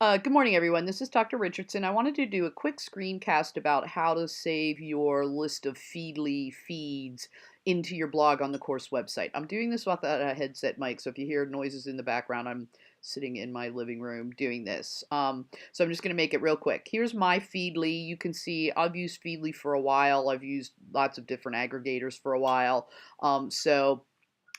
Good morning, everyone. This is Dr. Richardson. I wanted to do a quick screencast about how to save your list of Feedly feeds into your blog on the course website. I'm doing this without a headset mic, so if you hear noises in the background, I'm sitting in my living room doing this. So I'm just going to make it real quick. Here's my Feedly. You can see I've used Feedly for a while. I've used lots of different aggregators for a while. So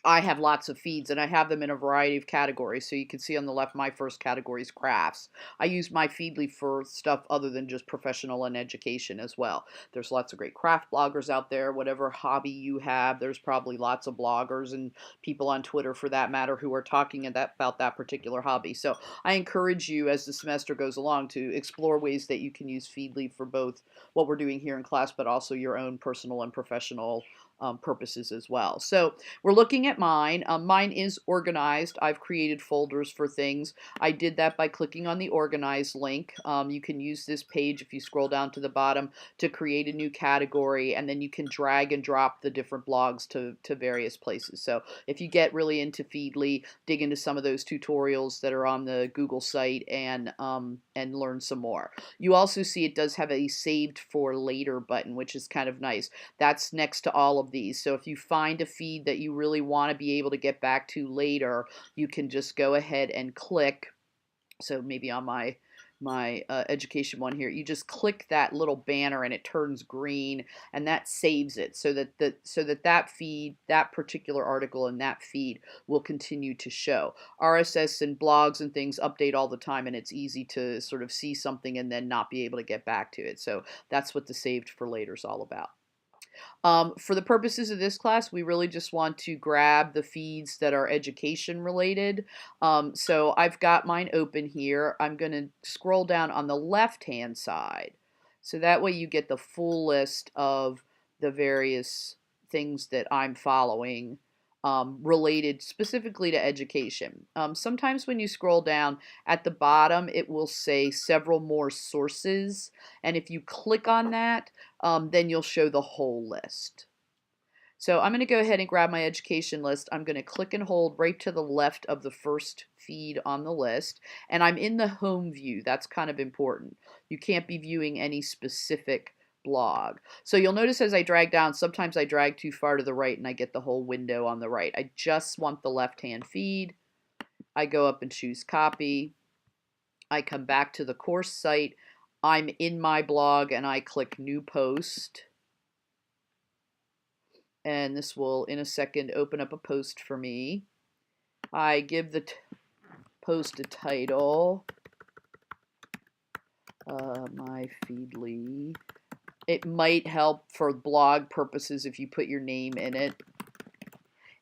I have lots of feeds and I have them in a variety of categories. So you can see on the left, my first category is crafts. I use my Feedly for stuff other than just professional and education as well. There's lots of great craft bloggers out there. Whatever hobby you have, there's probably lots of bloggers and people on Twitter for that matter who are talking about that particular hobby. So I encourage you as the semester goes along to explore ways that you can use Feedly for both what we're doing here in class, but also your own personal and professional purposes as well. So we're looking at mine. Mine is organized. I've created folders for things. I did that by clicking on the organize link. You can use this page if you scroll down to the bottom to create a new category, and then you can drag and drop the different blogs to various places. So if you get really into Feedly, dig into some of those tutorials that are on the Google site and learn some more. You also see it does have a saved for later button, which is kind of nice. That's next to all of these. So if you find a feed that you really want to be able to get back to later, you can just go ahead and click. So maybe on my education one here, you just click that little banner and it turns green, and that saves it so that feed, that particular article in that feed will continue to show. RSS and blogs and things update all the time, and it's easy to sort of see something and then not be able to get back to it. So that's what the saved for later is all about. For the purposes of this class, we really just want to grab the feeds that are education related. So I've got mine open here. I'm going to scroll down on the left-hand side. So that way you get the full list of the various things that I'm following related specifically to education. Sometimes when you scroll down at the bottom, it will say several more sources. And if you click on that, then you'll show the whole list. So I'm going to go ahead and grab my education list. I'm going to click and hold right to the left of the first feed on the list. And I'm in the home view. That's kind of important. You can't be viewing any specific blog. So you'll notice as I drag down, sometimes I drag too far to the right and I get the whole window on the right. I just want the left-hand feed. I go up and choose copy. I come back to the course site. I'm in my blog and I click new post. And this will in a second open up a post for me. I give the post a title, my Feedly. It might help for blog purposes if you put your name in it.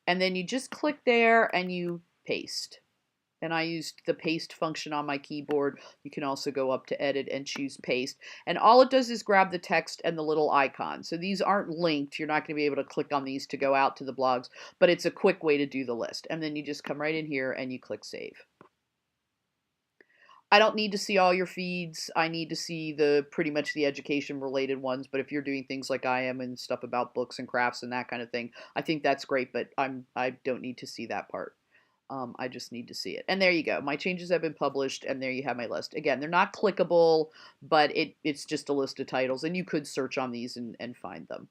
And then you just click there and you paste. And I used the paste function on my keyboard. You can also go up to edit and choose paste. And all it does is grab the text and the little icon. So these aren't linked. You're not going to be able to click on these to go out to the blogs, but it's a quick way to do the list. And then you just come right in here and you click save. I don't need to see all your feeds. I need to see pretty much the education related ones. But if you're doing things like I am and stuff about books and crafts and that kind of thing, I think that's great. But I don't need to see that part. I just need to see it. And there you go. My changes have been published, and there you have my list. Again, they're not clickable, but it's just a list of titles, and you could search on these and find them.